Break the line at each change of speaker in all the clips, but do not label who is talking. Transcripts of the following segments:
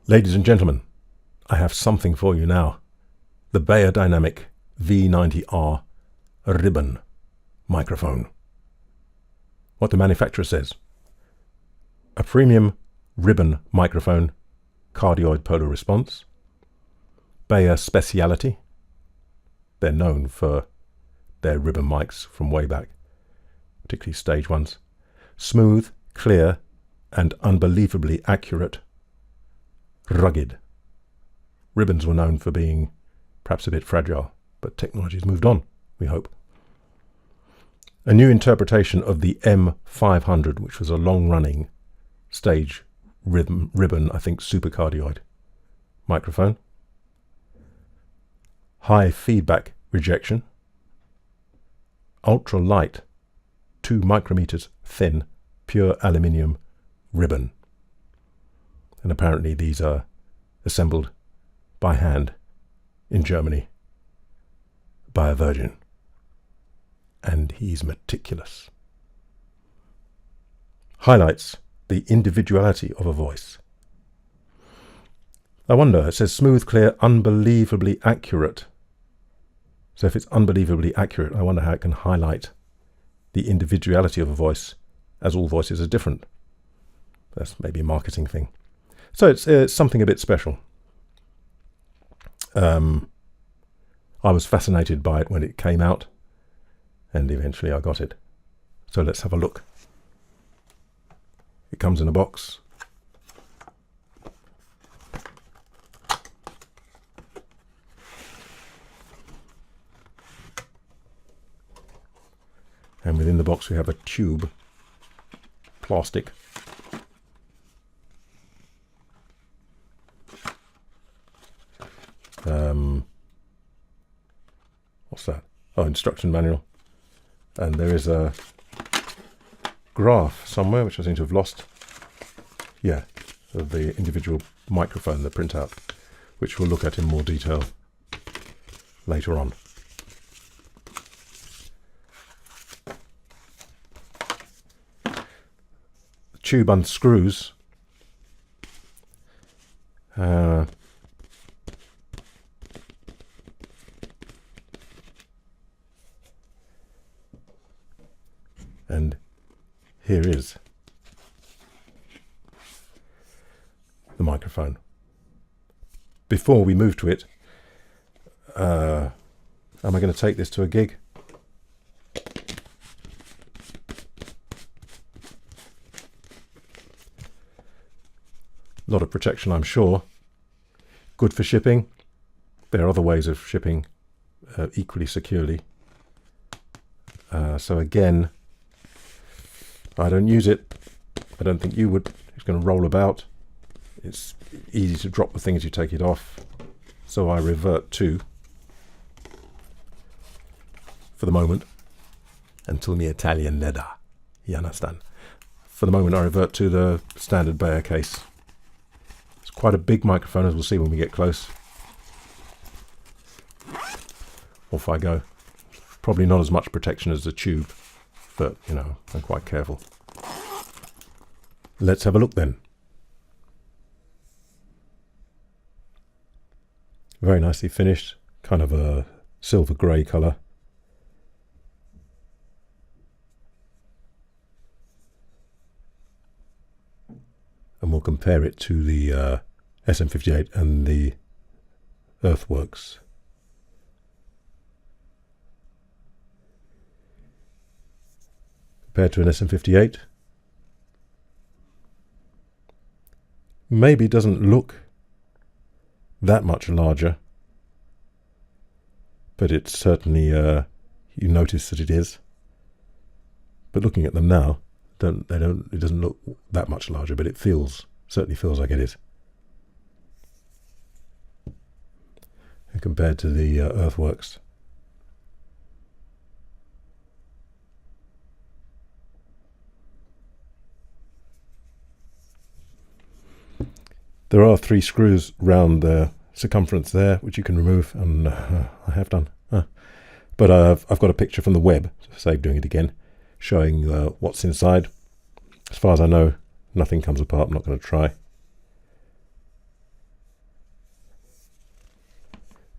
Ladies and gentlemen, I have something for you now. The Beyerdynamic V90r Ribbon Microphone. What the manufacturer says. A premium ribbon microphone, cardioid polar response. Beyer speciality. They're known for their ribbon mics from way back, particularly stage ones. Smooth, clear, and unbelievably accurate. Rugged. Ribbons were known for being perhaps a bit fragile, but technology's moved on, we hope. A new interpretation of the M500, which was a long-running stage ribbon, I think supercardioid microphone. High feedback rejection. Ultra light, 2 micrometers thin, pure aluminium ribbon. And apparently these are assembled by hand in Germany by a virgin. And he's meticulous. Highlights the individuality of a voice. I wonder, it says smooth, clear, unbelievably accurate. So if it's unbelievably accurate, I wonder how it can highlight the individuality of a voice, as all voices are different. That's maybe a marketing thing. So it's something a bit special. I was fascinated by it when it came out, and eventually I got it. So let's have a look. It comes in a box. And within the box we have a tube, plastic. What's that? Oh, instruction manual. And there is a graph somewhere, which I seem to have lost. Yeah, of the individual microphone, the printout, which we'll look at in more detail later on. The tube unscrews. And here is the microphone. Before we move to it, am I going to take this to a gig? A lot of protection, I'm sure. Good for shipping. There are other ways of shipping equally securely. So again, I don't use it. I don't think you would. It's going to roll about. It's easy to drop the thing as you take it off. So I revert to, for the moment, until the Italian leather. You understand? For the moment I revert to the standard Beyer case. It's quite a big microphone, as we'll see when we get close. Off I go. Probably not as much protection as the tube, but, you know, I'm quite careful. Let's have a look then. Very nicely finished, kind of a silver grey colour. And we'll compare it to the SM58 and the Earthworks. Compared to an SM58, maybe doesn't look that much larger, but it's certainly, you notice that it is. But looking at them now, it doesn't look that much larger, but it certainly feels like it is. And compared to the Earthworks. There are 3 screws round the circumference there, which you can remove, and I have done. But I've got a picture from the web, to save doing it again, showing what's inside. As far as I know, nothing comes apart. I'm not going to try.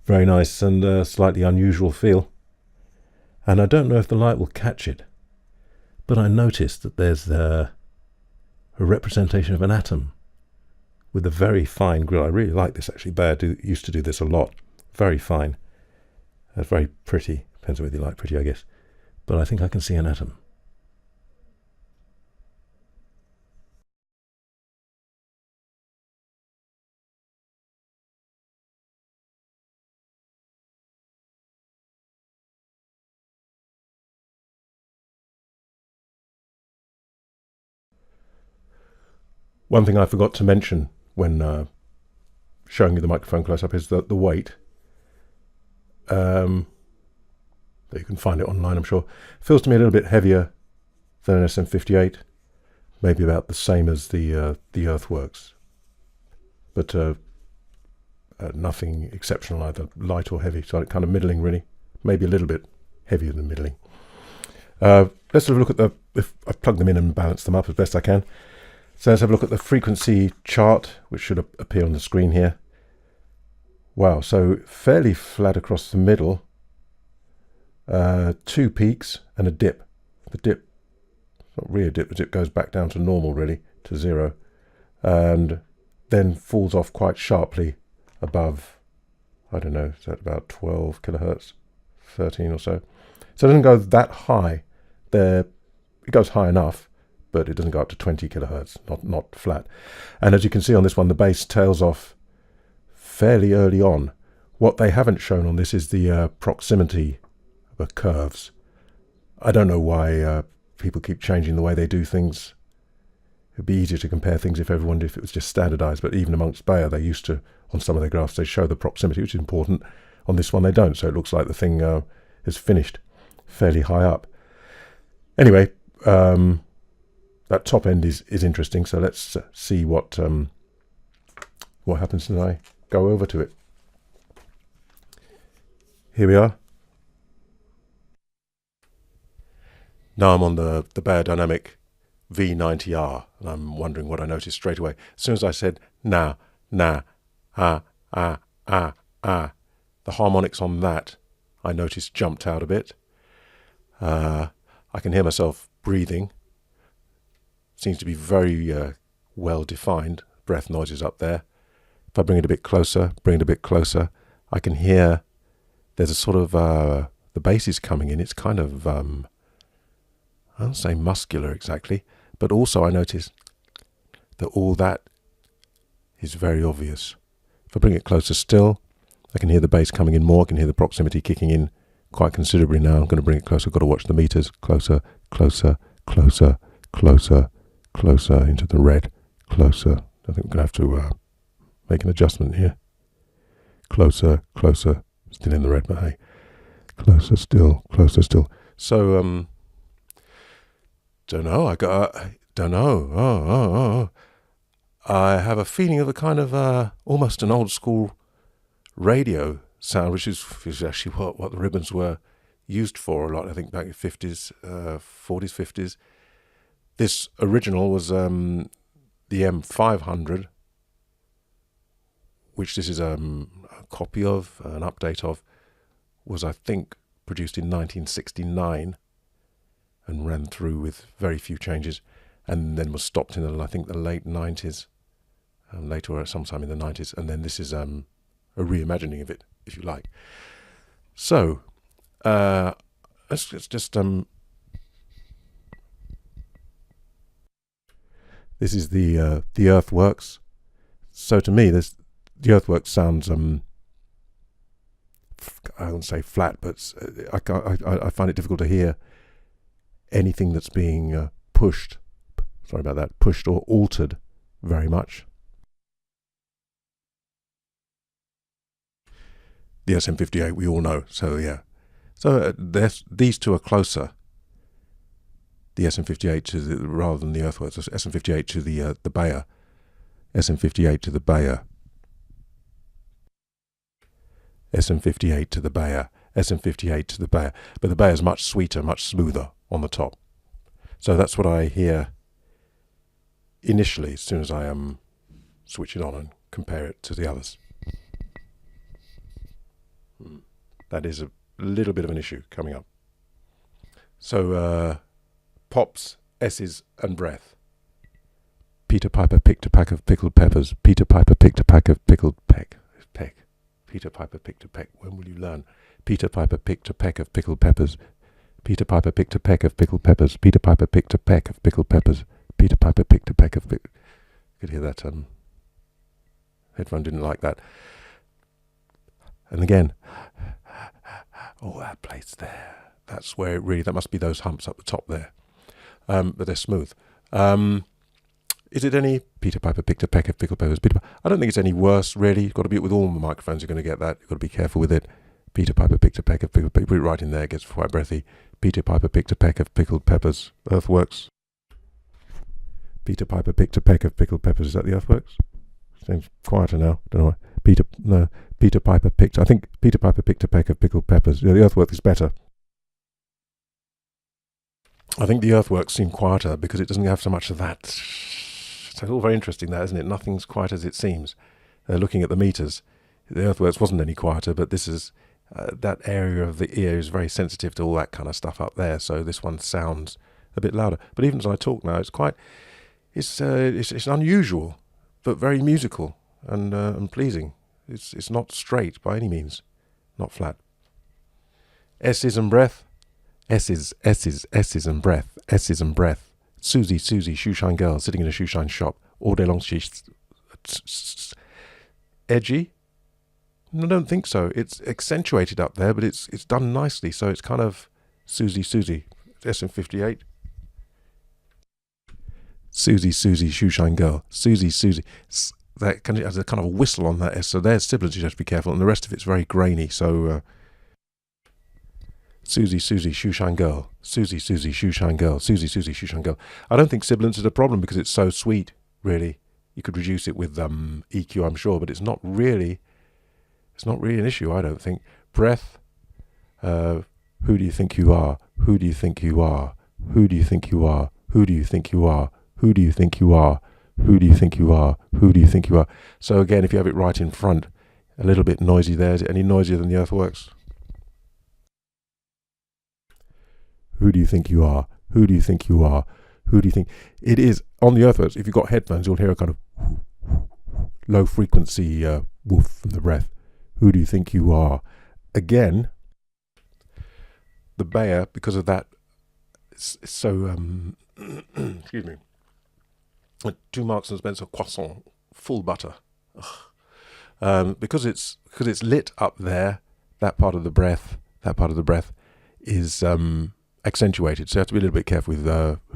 Very nice and slightly unusual feel. And I don't know if the light will catch it, but I noticed that there's a representation of an atom with a very fine grill. I really like this actually. Beyer used to do this a lot. Very fine. Very pretty. Depends on whether you like pretty, I guess. But I think I can see an atom. One thing I forgot to mention when showing you the microphone close-up is the weight. You can find it online, I'm sure. Feels to me a little bit heavier than an SM58, maybe about the same as the Earthworks, but nothing exceptional either, light or heavy. So kind of middling, really, maybe a little bit heavier than middling. Let's have a look at if I've plugged them in and balanced them up as best I can. So let's have a look at the frequency chart, which should appear on the screen here. Wow, so fairly flat across the middle. 2 peaks and a dip. The dip, not really a dip, the dip goes back down to normal, really, to 0. And then falls off quite sharply above, I don't know, is that about 12 kilohertz, 13 or so. So it doesn't go that high. It goes high enough, but it doesn't go up to 20 kilohertz, not flat. And as you can see on this one, the bass tails off fairly early on. What they haven't shown on this is the proximity of the curves. I don't know why people keep changing the way they do things. It'd be easier to compare things if it was just standardized, but even amongst Beyer, they used to, on some of their graphs, they show the proximity, which is important. On this one, they don't, so it looks like the thing is finished fairly high up. Anyway, that top end is interesting, so let's see what happens when I go over to it. Here we are. Now I'm on the Beyerdynamic V90r, and I'm wondering what I noticed straight away. As soon as I said na, the harmonics on that, I noticed jumped out a bit. I can hear myself breathing. Seems to be very well defined. Breath noises up there. If I bring it a bit closer, I can hear there's a sort of, the bass is coming in. It's kind of, I don't say muscular exactly, but also I notice that all that is very obvious. If I bring it closer still, I can hear the bass coming in more. I can hear the proximity kicking in quite considerably now. I'm going to bring it closer. I've got to watch the meters. Closer, closer, closer, closer, closer into the red. Closer. I think we're going to have to make an adjustment here. Closer, closer. Still in the red, but hey. Closer still, closer still. So, don't know. Don't know. I have a feeling of a kind of almost an old school radio sound, which is actually what the ribbons were used for a lot. I think back in the 50s, 40s, 50s. This original was the M500, which this is a copy of, an update of, was I think produced in 1969 and ran through with very few changes, and then was stopped in I think the late 90s, later or sometime in the 90s, and then this is a reimagining of it, if you like. So let's just this is the Earthworks. So to me, the Earthworks sounds I wouldn't say flat, but I find it difficult to hear anything that's being pushed. Sorry about that. Pushed or altered very much. The SM58 we all know, so yeah. So these two are closer. The SM58 to rather than the Earthworks, SM58 to the Beyer, SM58 to the Beyer, SM58 to the Beyer, SM58 to the Beyer. But the Beyer is much sweeter, much smoother on the top. So that's what I hear initially as soon as I switch it on and compare it to the others. That is a little bit of an issue coming up. So, pops, S's, and breath. Peter Piper picked a pack of pickled peppers. Peter Piper picked a pack of pickled peck. Peter Piper picked a peck. When will you learn? Peter Piper picked a peck of pickled peppers. Peter Piper picked a peck of pickled peppers. Peter Piper picked a peck of pickled peppers. Peter Piper picked a peck of pickled... Could hear that. Headphone didn't like that. And again, oh, that place there. That's where it really... That must be those humps up the top there. But they're smooth. Is it any... Peter Piper picked a peck of pickled peppers. I don't think it's any worse, really. You've got to be with all the microphones. You're going to get that. You've got to be careful with it. Peter Piper picked a peck of pickled peppers. Put it right in there. It gets quite breathy. Peter Piper picked a peck of pickled peppers. Earthworks. Peter Piper picked a peck of pickled peppers. Is that the Earthworks? Seems quieter now. Don't know why. Peter Piper picked... I think Peter Piper picked a peck of pickled peppers. Yeah, the Earthworks is better. I think the Earthworks seem quieter because it doesn't have so much of that. So it's all very interesting, that, isn't it? Nothing's quite as it seems. Looking at the meters, the Earthworks wasn't any quieter, but this is that area of the ear is very sensitive to all that kind of stuff up there. So this one sounds a bit louder. But even as I talk now, it's quite it's unusual, but very musical and pleasing. It's not straight by any means, not flat. S's and breath. S's and breath. S's and breath. Susie, shoeshine girl, sitting in a shoeshine shop. All day long she's... Edgy? No, I don't think so. It's accentuated up there, but it's done nicely. So it's kind of Susie, SM58. Susie, shoeshine girl. Susie. That kind of has a kind of a whistle on that S. So there's sibilants, you have to be careful. And the rest of it's very grainy. So... Susie, shoeshine girl. Susie, shoeshine girl. Susie, shoeshine girl. I don't think sibilance is a problem because it's so sweet, really. You could reduce it with EQ, I'm sure, but it's not really an issue, I don't think. Breath. Who do you think you are? Who do you think you are? Who do you think you are? Who do you think you are? Who do you think you are? Who do you think you are? Who do you think you are? So again, if you have it right in front, a little bit noisy there. Is it any noisier than the Earthworks? Who do you think you are? Who do you think you are? Who do you think... It is, on the Earthworks, if you've got headphones, you'll hear a kind of low frequency woof from the breath. Who do you think you are? Again, the Beyer, because of that, it's so... excuse me. 2 Marks and Spencer croissant, full butter. Because it's lit up there, that part of the breath is... accentuated, so you have to be a little bit careful with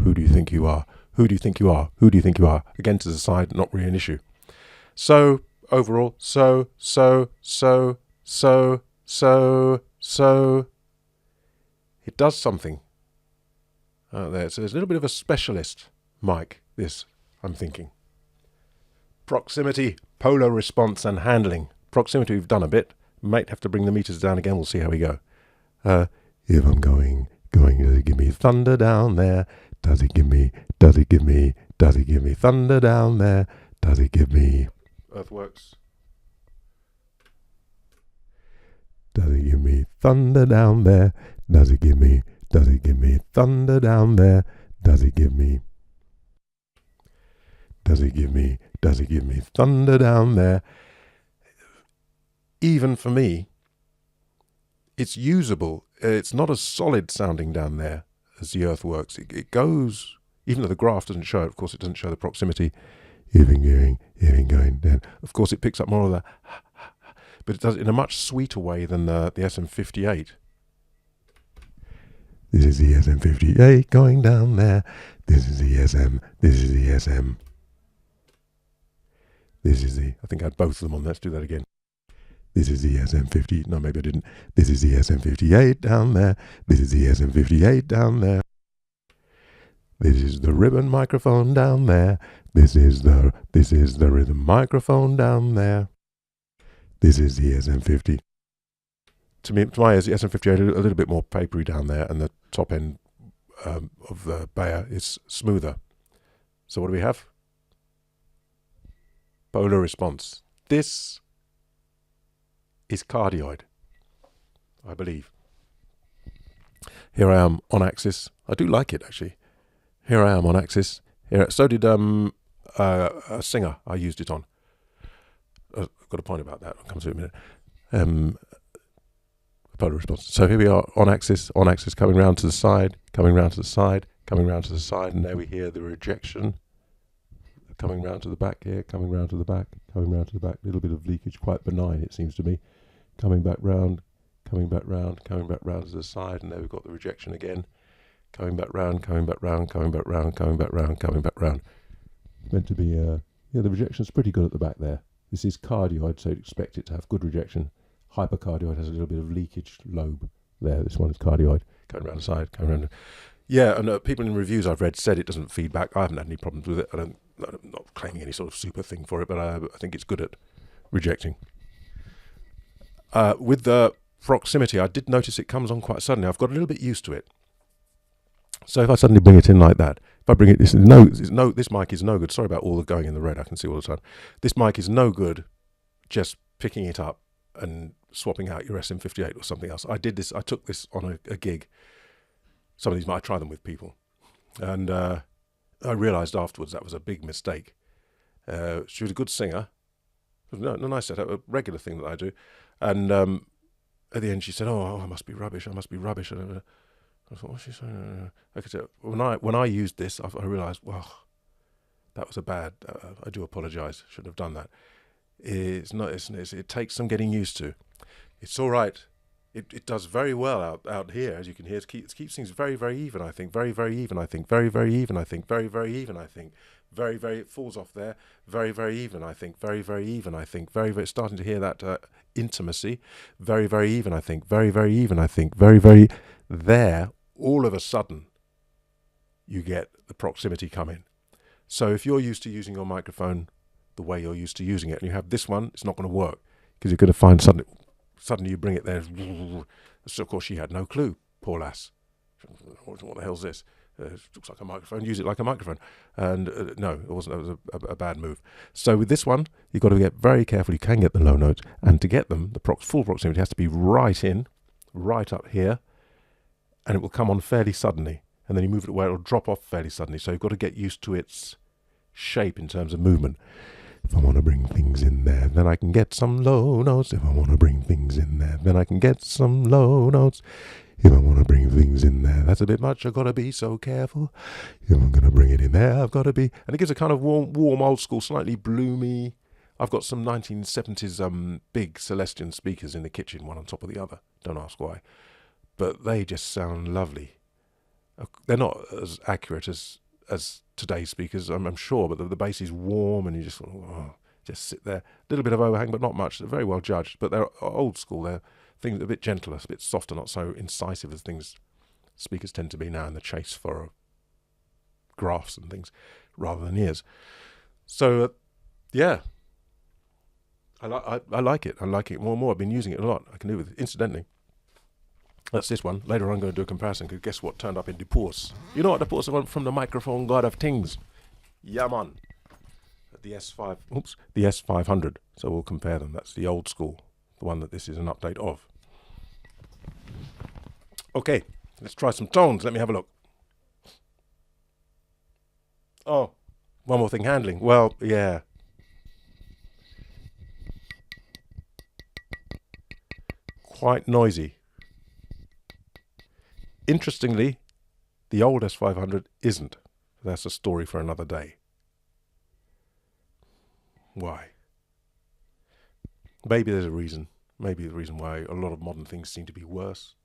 who do you think you are? Who do you think you are? Who do you think you are? Again, to the side, not really an issue. So, overall, so, it does something out there. So there's a little bit of a specialist mic, this, I'm thinking. Proximity, polar response and handling. Proximity, we've done a bit. Might have to bring the meters down again, we'll see how we go. If I'm going, does it give me thunder down there? Does it give me thunder down there? Does it give me Earthworks? Does it give me thunder down there? Does it give me thunder down there? Does it give me thunder down there? Even for me, it's usable. It's not as solid sounding down there as the Earthworks. It goes, even though the graph doesn't show it, of course it doesn't show the proximity. Even going down. Of course it picks up more of that, but it does it in a much sweeter way than the SM58. This is the SM58 going down there. This is the SM. I think I had both of them on. Let's do that again. This is the SM50. No, maybe I didn't. This is the SM58 down there. This is the SM58 down there. This is the ribbon microphone down there. This is the ribbon microphone down there. This is the SM50. To my ears, the SM58 a little bit more papery down there, and the top end of the Beyer is smoother. So what do we have? Polar response. This is cardioid. I believe. Here I am on axis. I do like it, actually. Here I am on axis. Here, so did a Singer I used it on. I've got a point about that. I'll come to it in a minute. Polar response. So here we are on axis, coming round to the side, coming round to the side, coming round to the side, and there we hear the rejection. Coming round to the back here, coming round to the back, coming round to the back. A little bit of leakage, quite benign, it seems to me. Coming back round, coming back round, coming back round to the side, and there we've got the rejection again. Coming back round, coming back round, coming back round, coming back round, coming back round. Meant to be, yeah, the rejection's pretty good at the back there. This is cardioid, so you'd expect it to have good rejection. Hypercardioid has a little bit of leakage lobe there. This one is cardioid, going around the side, going around. Yeah, and people in reviews I've read said it doesn't feed back. I haven't had any problems with it. I'm not claiming any sort of super thing for it, but I think it's good at rejecting. With the proximity, I did notice it comes on quite suddenly. I've got a little bit used to it. So if I suddenly bring it in like that, if I bring it, this mic is no good. Sorry about all the going in the red. I can see all the time. This mic is no good just picking it up and swapping out your SM58 or something else. I did this. I took this on a gig. Some of these I try them with people, and I realised afterwards that was a big mistake. She was a good singer. No, nice setup, a regular thing that I do. And at the end, she said, "Oh, I must be rubbish. I must be rubbish." And I thought, "What's she saying?" Okay, so when I used this, I realised, well, that was a bad. I do apologise. Shouldn't have done that. It's not. It takes some getting used to. It's all right. It does very well out here, as you can hear. It keeps things very, very even, I think. Very, very even, I think. Very, very even, I think. Very, very even, I think. Very, very, it falls off there. Very, very even, I think. Very, very even, I think. Very, very, starting to hear that intimacy. Very, very even, I think. Very, very even, I think. Very, very, there, all of a sudden, you get the proximity come in. So if you're used to using your microphone the way you're used to using it, and you have this one, it's not going to work, because you're going to find suddenly you bring it there. So of course she had no clue, poor lass. What the hell's this? It looks like a microphone. Use it like a microphone. And no, it wasn't. It was a bad move. So with this one, you've got to get very careful. You can get the low notes, and to get them, the full proximity has to be right in, right up here, and it will come on fairly suddenly. And then you move it where it will drop off fairly suddenly. So you've got to get used to its shape in terms of movement. If I want to bring things in there, then I can get some low notes. If I want to bring things in there, then I can get some low notes. If I want to bring things in there, that's a bit much. I've got to be so careful. If I'm going to bring it in there, I've got to be... And it gives a kind of warm old school, slightly bloomy... I've got some 1970s big Celestion speakers in the kitchen, one on top of the other. Don't ask why. But they just sound lovely. They're not as accurate as today's speakers, I'm sure, but the bass is warm and you just sit there. A little bit of overhang, but not much. They're very well judged, but they're old school. They're things a bit gentler, a bit softer, not so incisive as speakers tend to be now in the chase for graphs and things rather than ears. So, yeah, I like it. I like it more and more. I've been using it a lot. I can do it with it. Incidentally, that's this one. Later on, I'm going to do a comparison, because guess what turned up in Depours? You know what Depours went from the microphone god of things? Yeah, man. The S500. So we'll compare them. That's the old school, the one that this is an update of. Okay, let's try some tones. Let me have a look. Oh, one more thing, handling. Well, yeah. Quite noisy. Interestingly, the old S500 isn't. That's a story for another day. Why? Maybe there's a reason. Maybe the reason why a lot of modern things seem to be worse.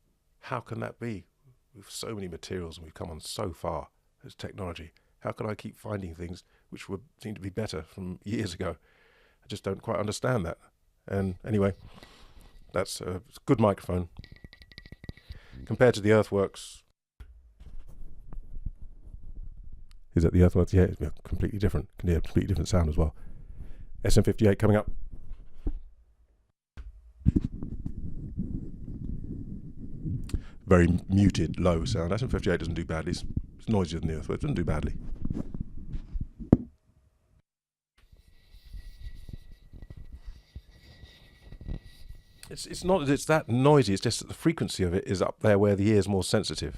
How can that be? With so many materials and we've come on so far as technology. How can I keep finding things which would seem to be better from years ago? I just don't quite understand that. And anyway, that's a good microphone. Compared to the Earthworks. Is that the Earthworks? Yeah, it's completely different. Can hear a completely different sound as well. SM58 coming up. Very muted, low sound. SM58 doesn't do badly. It's noisier than the Earthworks. Doesn't do badly. It's not that it's that noisy, it's just that the frequency of it is up there where the ear is more sensitive.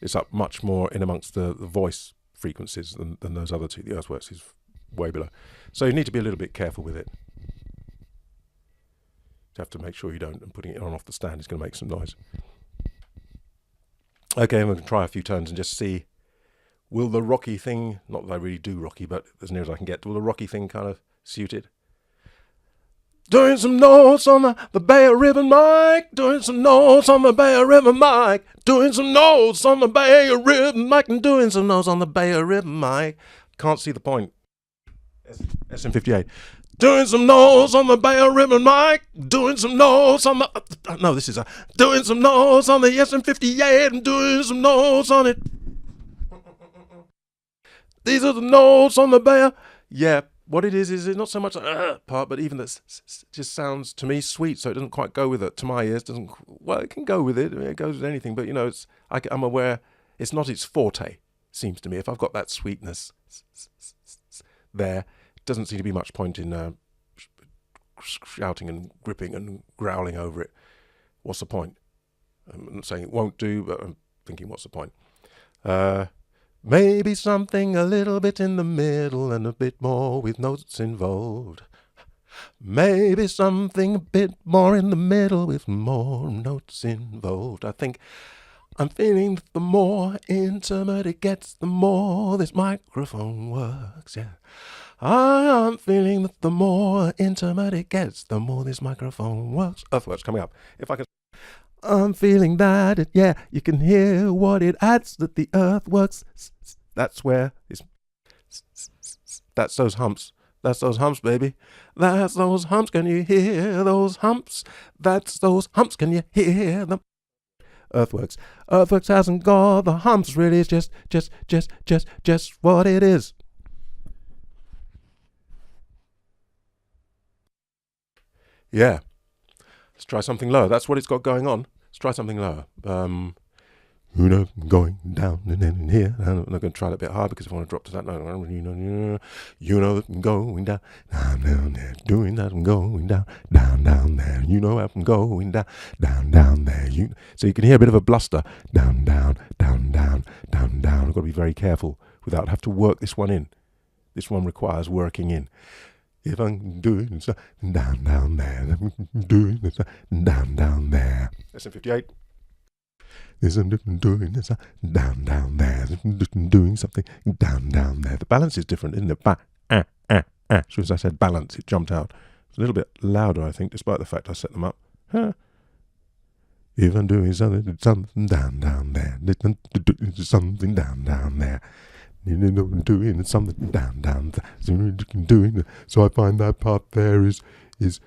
It's up much more in amongst the voice frequencies than those other two. The Earthworks is way below. So you need to be a little bit careful with it. You have to make sure you don't, and putting it on off the stand is going to make some noise. Okay, I'm going to try a few tones and just see, will the rocky thing, not that I really do rocky, but as near as I can get, will the rocky thing kind of suit it? Doing some notes on the Beyerdynamic Ribbon mic. Doing some notes on the Beyerdynamic Ribbon mic. Doing some notes on the Beyerdynamic Ribbon mic. And doing some notes on the Beyerdynamic Ribbon mic. Can't see the point. SM58. Doing some notes on the Beyerdynamic Ribbon mic. Doing some notes on the... no, this is a... Doing some notes on the SM58. And doing some notes on it. These are the notes on the Beyerdynamic... Yeah. What it is it's not so much part, but even that just sounds to me sweet, so it doesn't quite go with it. To my ears, doesn't. Well, it can go with it. I mean, it goes with anything, but you know, I'm aware it's not its forte. Seems to me, if I've got that sweetness there, it doesn't seem to be much point in shouting and gripping and growling over it. What's the point? I'm not saying it won't do, but I'm thinking, what's the point? Maybe something a little bit in the middle and a bit more with notes involved. Maybe something a bit more in the middle with more notes involved. I think I'm feeling that the more intimate it gets, the more this microphone works, yeah. I'm feeling that the more intimate it gets, the more this microphone works. Earthworks coming up. If I can... I'm feeling that, yeah, you can hear what it adds, that the Earthworks, that's where, that's those humps. That's those humps, baby. That's those humps, can you hear those humps? That's those humps, can you hear them? Earthworks. Earthworks hasn't got the humps, really, it's just what it is. Yeah. Let's try something lower. That's what it's got going on. Let's try something lower. You know, going down and then in here. I'm not going to try that a bit higher because if I want to drop to that note, you know, I'm going down, down there, doing that, I'm going down, down there. You know, I'm going down, down there. So you can hear a bit of a bluster, down. I've got to be very careful without have to work this one in. This one requires working in. If I'm doing something down there, doing something down there. SM58. This I'm doing this down there, doing something down there. The balance is different, isn't it? So as I said balance, it jumped out. It's a little bit louder, I think, despite the fact I set them up. If I'm doing something down there, something down there. Doing something down there. So I find that part there is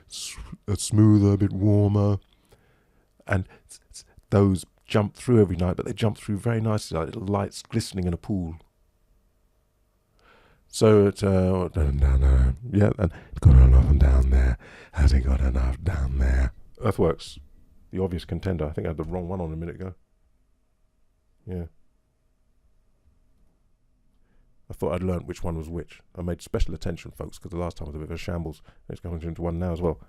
smoother, a bit warmer, and those jump through every night, but they jump through very nicely, like little lights glistening in a pool. So it's yeah, and it's got enough down there. Has it got enough down there? Earthworks, the obvious contender. I think I had the wrong one on a minute ago. Yeah. I thought I'd learnt which one was which. I made special attention, folks, because the last time was a bit of a shambles. It's going into one now as well.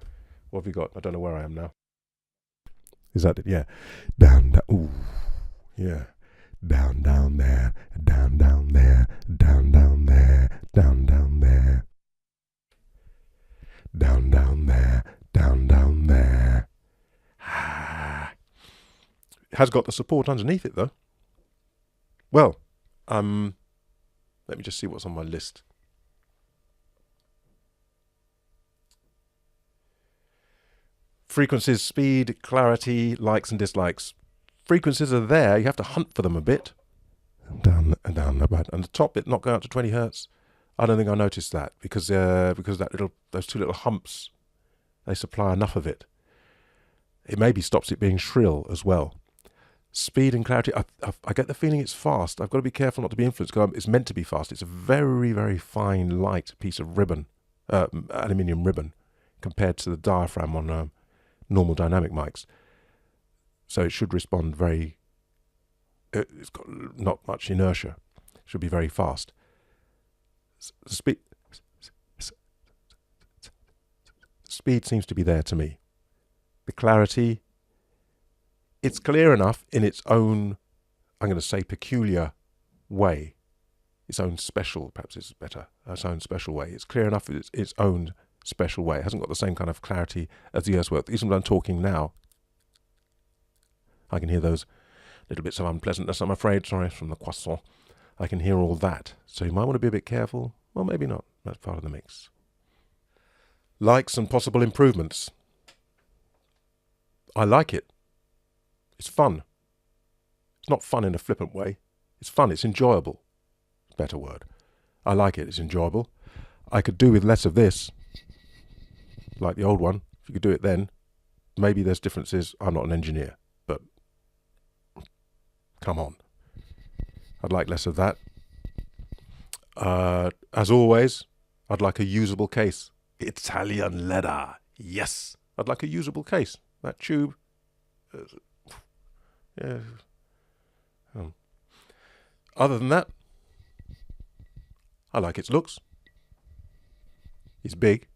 What have you got? I don't know where I am now. Is that it? Yeah. Down. Ooh. Yeah. Down there. Down there. Down there. Down there. Down there. Down there. It has got the support underneath it, though. Well, let me just see what's on my list. Frequencies, speed, clarity, likes and dislikes. Frequencies are there. You have to hunt for them a bit. Down about, and the top bit not going up to 20 hertz. I don't think I noticed that because those two little humps, they supply enough of it. It maybe stops it being shrill as well. Speed and clarity, I get the feeling it's fast. I've got to be careful not to be influenced because it's meant to be fast. It's a very, very fine, light piece of ribbon, aluminium ribbon, compared to the diaphragm on normal dynamic mics. So it should respond very, it's got not much inertia. It should be very fast. speed seems to be there to me. The clarity, it's clear enough in its own, I'm going to say, peculiar way. Its own special, perhaps it's better, its own special way. It's clear enough in its own special way. It hasn't got the same kind of clarity as the Earthworks. Even when I'm talking now, I can hear those little bits of unpleasantness, I'm afraid, sorry, from the croissant. I can hear all that. So you might want to be a bit careful. Well, maybe not. That's part of the mix. Likes and possible improvements. I like it. It's fun. It's not fun in a flippant way. It's fun. It's enjoyable. Better word. I like it. It's enjoyable. I could do with less of this, like the old one. If you could do it then, maybe there's differences. I'm not an engineer, but come on. I'd like less of that. As always, I'd like a usable case. Italian leather. Yes. I'd like a usable case. That tube. Yeah. Other than that, I like its looks. It's big.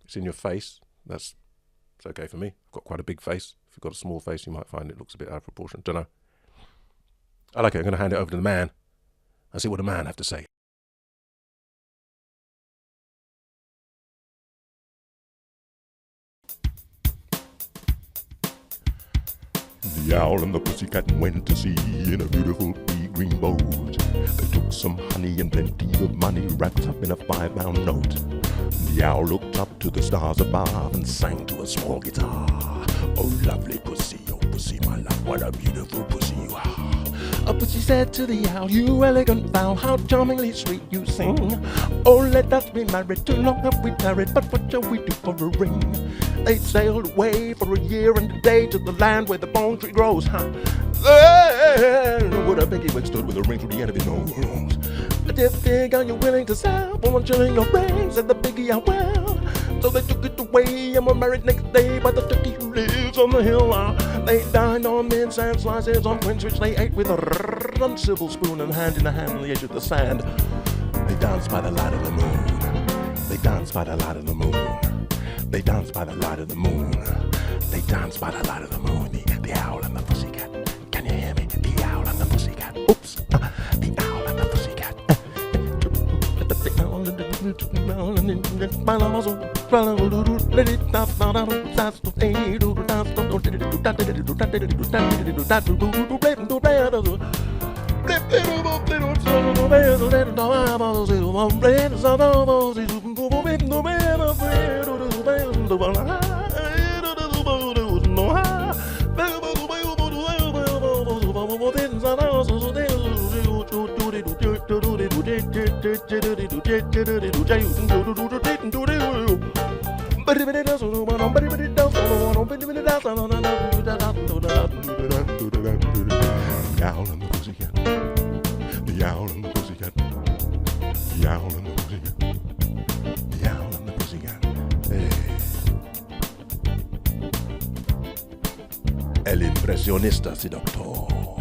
It's in your face. It's okay for me. I've got quite a big face. If you've got a small face, you might find it looks a bit out of proportion. Don't know. I like it. I'm going to hand it over to the man and see what the man have to say.
The owl and the pussycat went to sea in a beautiful pea-green boat. They took some honey and plenty of money wrapped up in a 5-pound note. The owl looked up to the stars above and sang to a small guitar. Oh, lovely pussy, oh pussy, my love, what a beautiful pussy you are. A pussy said to the owl, you elegant fowl, how charmingly sweet you sing. Oh, let us be married, too long have we tarried, but what shall we do for a ring? They sailed away for a year and a day to the land where the palm tree grows. There, where a piggy-wig stood with a ring through the end of his nose. Dear pig, are you willing to sell for 1 shilling of ring? Said the piggy, I will. So they took it away and were married next day by the turkey who lives on the hill. They dined on mince and slices on quince, which they ate with a uncivil spoon and hand in a hand on the edge of the sand. They danced by the light of the moon. They danced by the light of the moon. They danced by the light of the moon. They danced by the light of the moon. The owl and the pussycat. Can you hear me? The owl and the pussycat. Oops. The owl and the pussycat. The owl and the El impresionista seductor.